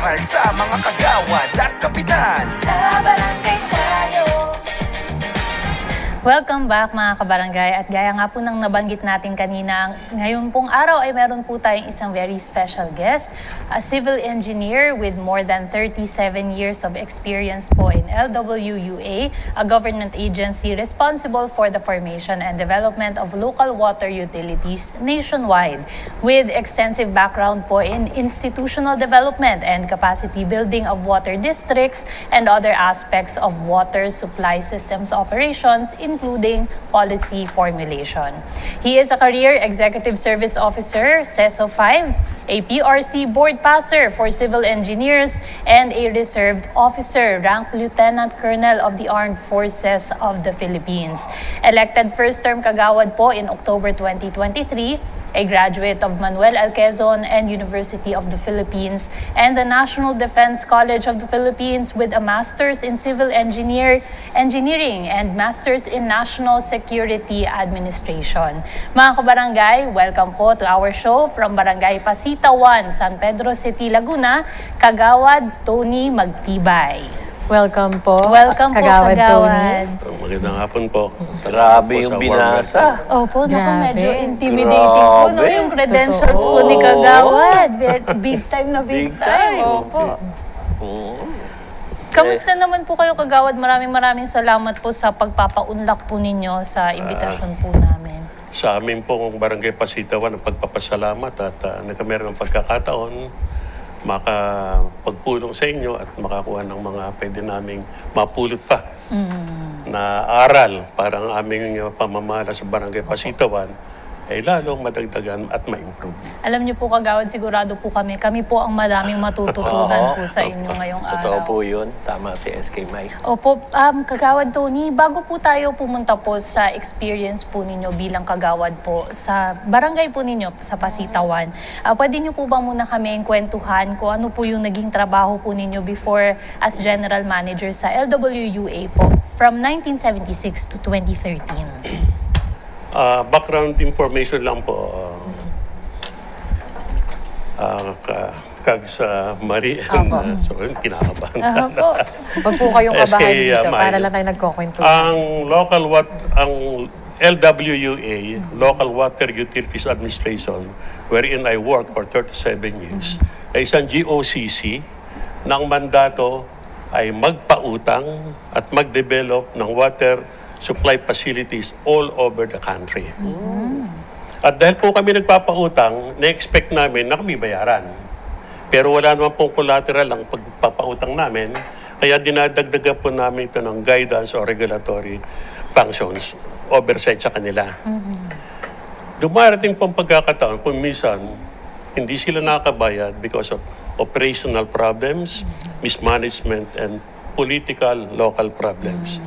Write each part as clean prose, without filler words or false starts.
Para sa mga kagawad at kapitan Sa barangay tayo. Welcome back mga kabarangay, at gaya nga po ng nabanggit natin kanina, ngayon pong araw ay meron po tayong isang very special guest, a civil engineer with more than 37 years of experience po in LWUA, a government agency responsible for the formation and development of local water utilities nationwide, with extensive background po in institutional development and capacity building of water districts and other aspects of water supply systems operations, including policy formulation. He is a career executive service officer, CESO 5, a PRC board passer for civil engineers, and a reserved officer, ranked lieutenant colonel of the Armed Forces of the Philippines. Elected first-term kagawad po in October 2023, a graduate of Manuel L. Quezon and University of the Philippines and the National Defense College of the Philippines, with a Master's in Civil Engineering and Master's in National Security Administration. Mga kabarangay, welcome po to our show from Barangay Pasita 1, San Pedro City, Laguna, Kagawad Tony Magtibay. Welcome po. Welcome po, Kagawad Kagawad. Magandang hapon po. Grabe yung binasa. Opo, naku, Grabe. medyo intimidating po, no? Grabe. Yung credentials po ni Kagawad. Big time na big time. Opo. Kamusta naman po kayo, Kagawad? Maraming salamat po sa pagpapaunlak po ninyo sa imbitasyon po namin. Sa amin pong Barangay Pasitawan ang pagpapasalamat at nagkameron ng pagkakataon makapagpulong sa inyo at makakuha ng mga pwede naming mapulot pa na aral para ang aming pamamala sa Barangay Pasitawan ay lalong madagdagan at ma-improve. Alam niyo po, Kagawad, sigurado po kami po ang maraming matututunan po sa inyo ngayong araw. Totoo po yun. Tama si SK Mike. Opo, Kagawad Tony, bago po tayo pumunta po sa experience po ninyo bilang kagawad po sa barangay po ninyo sa Pasitawan, pwede niyo po ba muna kami kwentuhan kung ano po yung naging trabaho po ninyo before as general manager sa LWUA po from 1976 to 2013? Background information lang po. Kag sa Marie, so kinakabahan. Opo. Huwag po kayong SK, kabahan dito Maya. para lang tayo nagkukwento. Ang LWUA, Local Water Utilities Administration, wherein I worked for 37 years, ay isang GOCC ng mandato ay magpautang at mag-develop ng water supply facilities all over the country. At dahil po kami nagpapautang, na-expect namin na kami bayaran. Pero wala naman pong collateral ang pagpapautang namin, kaya dinadagdagan po namin ito ng guidance or regulatory functions, oversight sa kanila. Dumarating pong pagkakataon kung minsan hindi sila nakakabayad because of operational problems, mismanagement, and political local problems.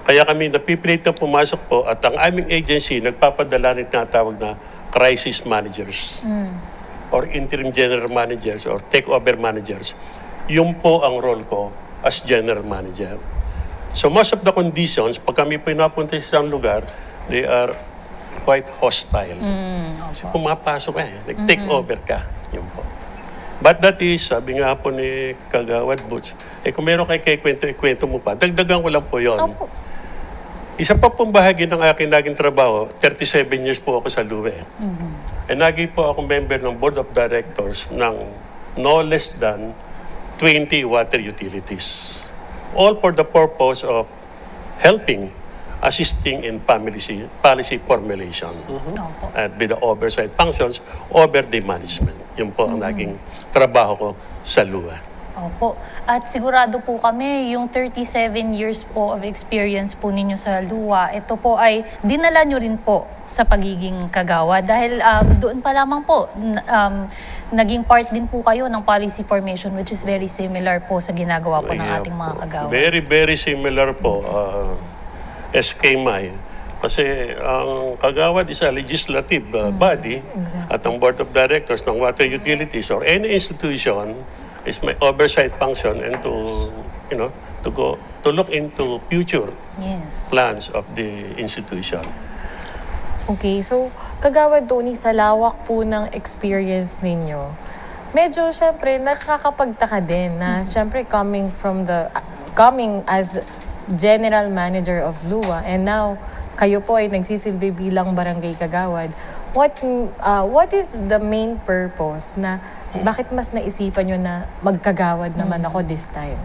Kaya kami napipilit na pumasok po at ang aming agency nagpapadala ng tinatawag na crisis managers or interim general managers or takeover managers. Yun po ang role ko as general manager. So most of the conditions, pag kami pinapunta sa isang lugar, they are quite hostile. Kasi pumapasok nag-take over ka. Yun po. But that is, sabi nga po ni Kagawad Butch, kung meron kayo ikwento mo pa, dagdagan ko lang po yun. Opo. Isa pa pong bahagi ng aking naging trabaho, 37 years po ako sa LUE. Naging po ako member ng Board of Directors ng no less than 20 water utilities. All for the purpose of helping, assisting in policy formulation and with the oversight functions over the management. Yun po ang naging trabaho ko sa LUE. Opo. At sigurado po kami, yung 37 years po of experience po ninyo sa LUA, ito po ay dinala nyo rin po sa pagiging kagawa. Dahil doon pa lamang po, naging part din po kayo ng policy formation, which is very similar po sa ginagawa po ng ating mga kagawa. Very, very similar po, SK May. Kasi ang kagawad is a legislative body at ang Board of Directors ng water utilities or any institution is my oversight function and to look into future plans of the institution. Okay, so Kagawad Tony, sa lawak po ng experience ninyo, medyo syempre nakakapagtaka din na syempre coming as general manager of LUA and now kayo po ay nagsisilbi bilang barangay kagawad. What is the main purpose na bakit mas naisipan nyo na magkagawad naman ako this time?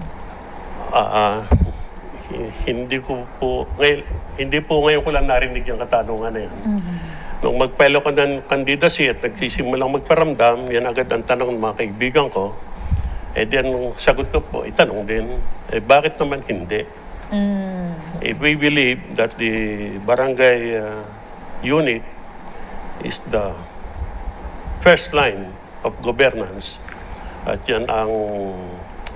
Hindi po ngayon ko lang narinig yung katanungan na yan. Nung mag-file ako ng candidacy at nagsisimulang magparamdam, yan agad ang tanong ng mga kaibigan ko. Eh di ang sagot ko po, itanong din, bakit naman hindi? We believe that the barangay unit is the first line of governance. At yan ang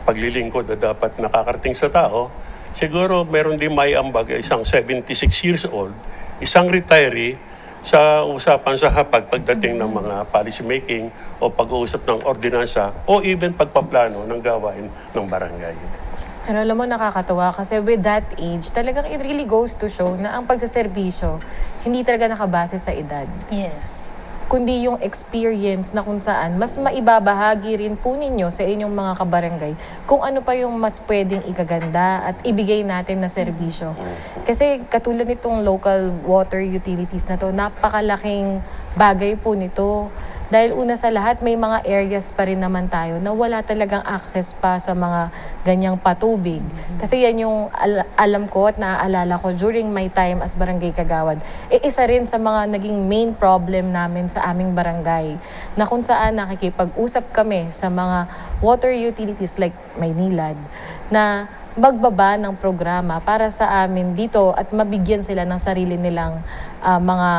paglilingkod na dapat nakakarating sa tao. Siguro meron din may ambag isang 76 years old, isang retiree sa usapan sa hapag pagdating ng mga policy making o pag-uusap ng ordinansa o even pagpaplano ng gawain ng barangay. Pero alam mo, nakakatuwa kasi with that age, talagang it really goes to show na ang pagsaserbisyo, hindi talaga nakabase sa edad. Yes. Kundi yung experience na kung saan mas maibabahagi rin po ninyo sa inyong mga kabarangay kung ano pa yung mas pwedeng ikaganda at ibigay natin na serbisyo. Kasi katulad nitong local water utilities na to, napakalaking bagay po nito. Dahil una sa lahat, may mga areas pa rin naman tayo na wala talagang access pa sa mga ganyang patubig. Kasi yan yung alam ko at naaalala ko during my time as barangay kagawad. Isa rin sa mga naging main problem namin sa aming barangay na kung saan nakikipag-usap kami sa mga water utilities like Maynilad na magbaba ng programa para sa amin dito at mabigyan sila ng sarili nilang mga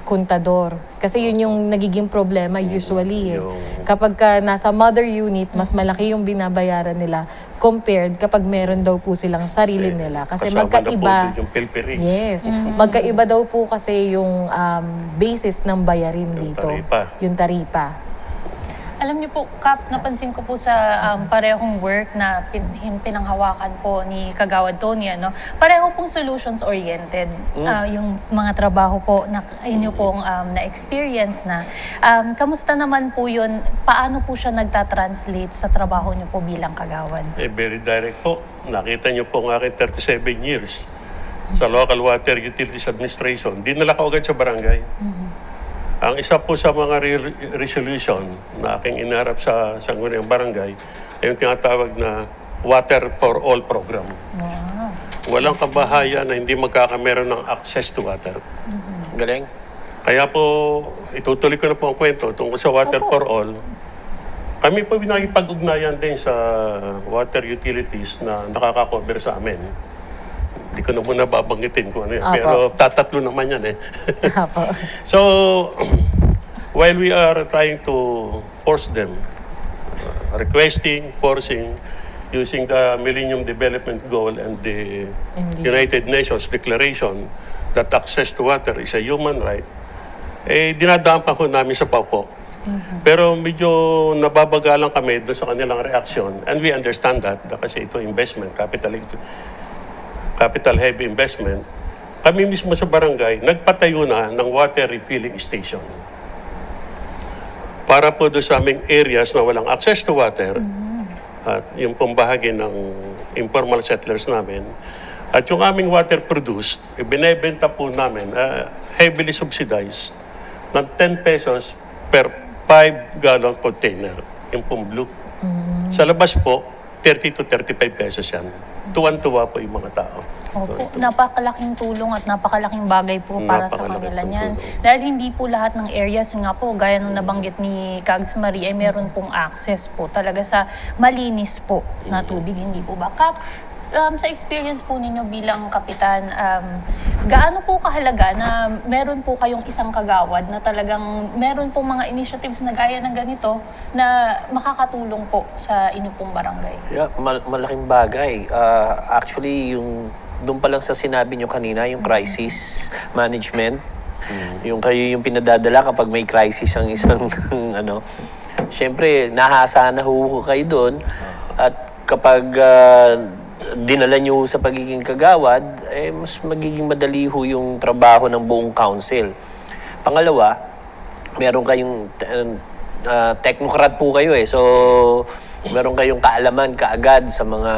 kontador. Kasi yun yung nagiging problema usually. Kapag ka nasa mother unit, mas malaki yung binabayaran nila compared kapag meron daw po silang sarili nila. Kasi magkaiba. Yung pilpirings. Yes. Magkaiba daw po kasi yung basis ng bayarin dito. Yung taripa. Alam niyo po, Kap, napansin ko po sa parehong work na pinanghawakan po ni Kagawad Tony, ano? Pareho pong solutions-oriented. Yung mga trabaho po na inyo pong na-experience na. Kamusta naman po yun? Paano po siya nagtatranslate sa trabaho niyo po bilang Kagawad? Very direct po. Nakita niyo po ang aking 37 years sa Local Water Utilities Administration. Dinala ko agad sa barangay. Ang isa po sa mga resolution na aking inarap sa Sangguniang Barangay ay yung tinatawag na Water for All program. Wow. Walang kabahayan na hindi magkakameron ng access to water. Galing. Kaya po, itutuloy ko na po ang kwento tungkol sa Water for All. Kami po nakikipag-ugnayan din sa water utilities na nakaka-cover sa amin. Hindi ko na muna babanggitin kung ano yan. Pero tatatlo naman yan eh. So, while we are trying to force them, forcing, using the Millennium Development Goal and the United Nations Declaration that access to water is a human right, dinadaan pa ko namin sa PAPO. Pero medyo nababagalan kami doon sa kanilang reaction. And we understand that kasi ito investment, capital heavy investment. Kami mismo sa barangay, nagpatayo na ng water refilling station. Para po doon sa aming areas na walang access to water, at yung pong bahagi ng informal settlers namin, at yung aming water produced, ibinebenta po namin, heavily subsidized, ng 10 pesos per 5 gallon container, yung pong blue. Sa labas po, 30 to 35 pesos yan. Tuwan-tuwa po yung mga tao. Opo, napakalaking tulong at napakalaking bagay po para sa kanila niyan. Dahil hindi po lahat ng areas, nga po, gaya nung nabanggit ni Kags Marie, ay meron pong access po talaga sa malinis po na tubig, hindi po ba? Kap, sa experience po ninyo bilang kapitan, gaano po kahalaga na meron po kayong isang kagawad na talagang meron po mga initiatives na gaya ng ganito na makakatulong po sa inyong pong barangay? Yeah, malaking bagay. Actually, yung doon pa lang sa sinabi nyo kanina, yung crisis management, yung kayo yung pinadadala kapag may crisis ang isang ano, syempre, nahasa na ho kayo doon at kapag dinala nyo sa pagiging kagawad, mas magiging madali ho yung trabaho ng buong council. Pangalawa, meron kayong technocrat po kayo eh. So, meron kayong kaalaman kaagad sa mga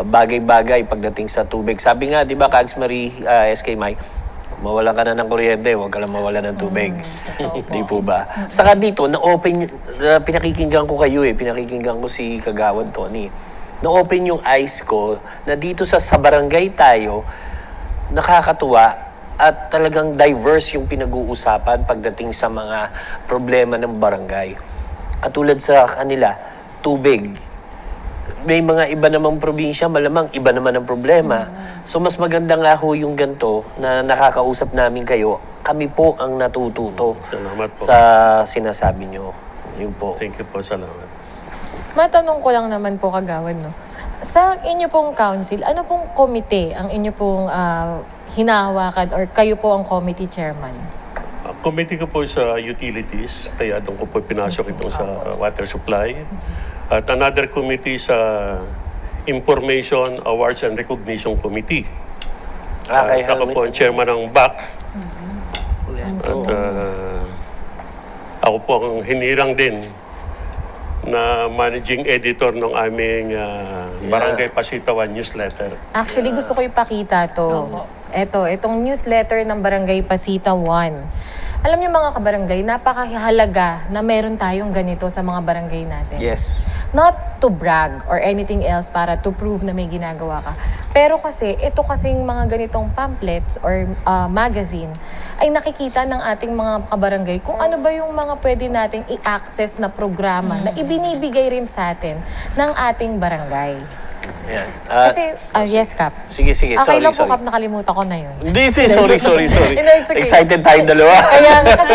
bagay-bagay pagdating sa tubig. Sabi nga, di ba, Kags Marie, SK Mike, mawalan ka na ng kuryente, huwag ka lang mawalan ng tubig. Di po ba? Saka dito, na-open, pinakikinggan ko kayo eh, pinakikinggan ko si Kagawad Tony. Na-open yung eyes ko na dito sa barangay tayo, nakakatuwa at talagang diverse yung pinag-uusapan pagdating sa mga problema ng barangay. Katulad sa kanila, tubig. May mga iba namang probinsya, malamang iba naman ang problema. So mas maganda nga ho yung ganito na nakakausap namin kayo. Kami po ang natututo Salamat po. sa sinasabi nyo. Yun po. Thank you po, salamat. Matanong ko lang naman po, Kagawad, no? Sa inyo pong council, ano pong komite ang inyo pong hinahawakan or kayo po ang committee chairman? Committee ko po sa utilities, kaya doon ko po pinasok itong sa water supply. At another committee sa Information Awards and Recognition Committee. Kay At ako Helmet. po ang chairman ng BAC. At ako po ang hinirang din na managing editor ng aming Barangay Pasitawan newsletter. Actually, gusto ko ipakita to. Itong newsletter ng Barangay Pasita 1. Alam niyo mga kabarangay, napakahalaga na meron tayong ganito sa mga barangay natin. Yes. Not to brag or anything else para to prove na may ginagawa ka. Pero kasi, ito kasing mga ganitong pamphlets or magazine ay nakikita ng ating mga kabarangay kung ano ba yung mga pwede nating i-access na programa na ibinibigay rin sa atin ng ating barangay. Yan. Kasi, yes, Kap. Sige, Okay sorry, lang po, sorry. Kap, nakalimutan ko na yun. Hindi, sorry. Hindi, it's okay. Excited tayong dalawa. Kaya nga, kasi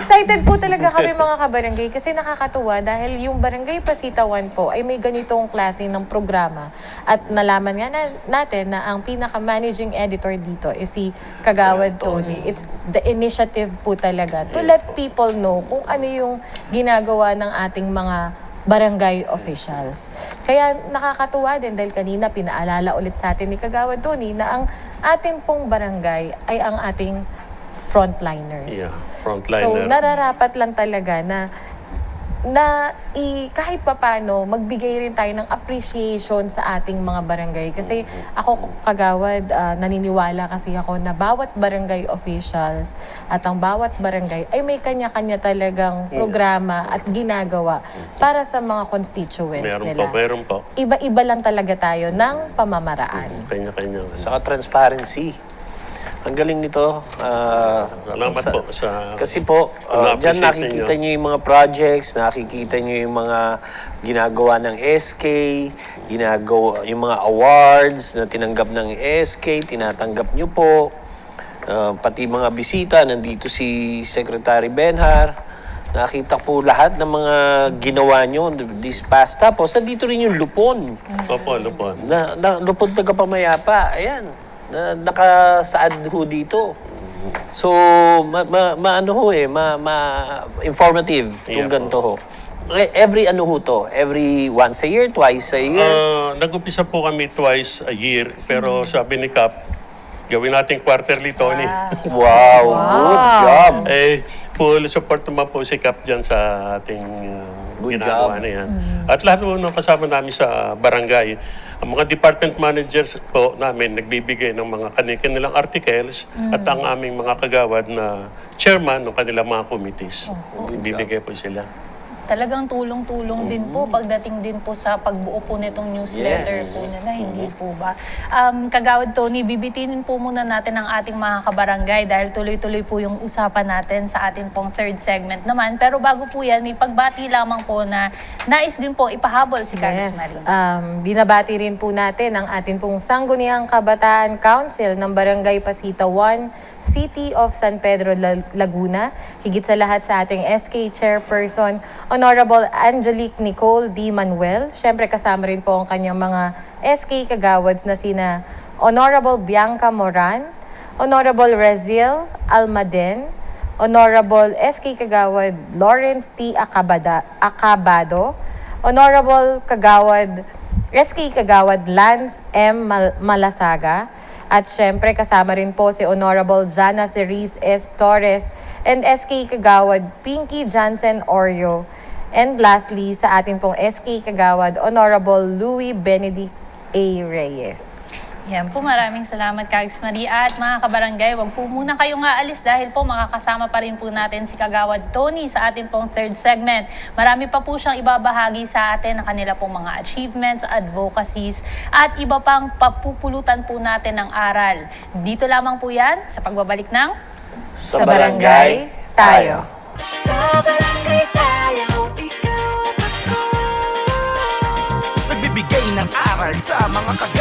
excited po talaga kami mga kabarangay kasi nakakatuwa dahil yung Barangay Pasitawan po ay may ganitong klase ng programa at nalaman nga natin na ang pinaka-managing editor dito is si Kagawad Tony. It's the initiative po talaga to let people know kung ano yung ginagawa ng ating mga barangay officials. Kaya nakakatuwa din dahil kanina pinaalala ulit sa atin ni Kagawad Tony na ang ating pong barangay ay ang ating frontliners. Yeah, So, frontliner. nararapat lang talaga na kahit papano, magbigay rin tayo ng appreciation sa ating mga barangay. Kasi ako, Kagawad, naniniwala kasi ako na bawat barangay officials at ang bawat barangay ay may kanya-kanya talagang programa at ginagawa para sa mga constituents nila. Meron po. Iba-iba lang talaga tayo ng pamamaraan. Kanya-kanya. Saka transparency. Ang galing nito. Salamat po sa... Kasi po, dyan nakikita nyo yung mga projects, nakikita nyo yung mga ginagawa ng SK, yung mga awards na tinanggap ng SK, tinatanggap nyo po. Pati mga bisita, nandito si Secretary Benhar. Nakita po lahat ng mga ginawa nyo this past. Tapos, nandito rin yung Lupon. Opo, Lupon. Lupon Tagapamayapa. Ayan. Nakasaad ho dito. So, informative kung ganito ho. Every every once a year, twice a year. Nag-upisa po kami twice a year, pero sabi ni Cap, gawin natin quarterly, Tony. Wow, good job. Full support naman po si Cap dyan sa ating Good ginagawa job. na yan. At lahat po ng kasama namin sa barangay, ang mga department managers po namin nagbibigay ng mga kanilang articles at ang aming mga kagawad na chairman ng kanilang mga committees. Bibigay po sila. Talagang tulong-tulong din po pagdating din po sa pagbuo po nitong newsletter Yes. po nila, hindi po ba? Kagawad Tony, bibitinin po muna natin ang ating mga kabarangay dahil tuloy-tuloy po yung usapan natin sa ating pong third segment naman. Pero bago po yan, may pagbati lamang po na nais din po ipahabol si Kags Marie. Binabati rin po natin ang ating pong Sangguniang Kabataan Council ng Barangay Pasita 1, City of San Pedro, Laguna. Higit sa lahat sa ating SK Chairperson, Honorable Angelique Nicole D. Manuel. Siyempre kasama rin po ang kanyang mga SK kagawads na sina Honorable Bianca Moran, Honorable Rezil Almaden, Honorable SK Kagawad Lawrence T. Acabado, Honorable Kagawad SK Kagawad Lance M. Malasaga, at syempre kasama rin po si Honorable Jana Therese S. Torres, And SK Kagawad Pinky Jansen Oreo. And lastly, sa atin pong SK Kagawad, Honorable Louis Benedict A. Reyes. Yan po, maraming salamat Kags Maria. At mga kabarangay, wag po muna kayong aalis dahil po makakasama pa rin po natin si Kagawad Tony sa ating pong third segment. Marami pa po siyang ibabahagi sa atin na kanila pong mga achievements, advocacies, at iba pang papupulutan po natin ng aral. Dito lamang po yan sa pagbabalik ng Sa barangay tayo. Sa barangay tayo, ikaw at ako. Nagbibigay ng aral sa mga kagawad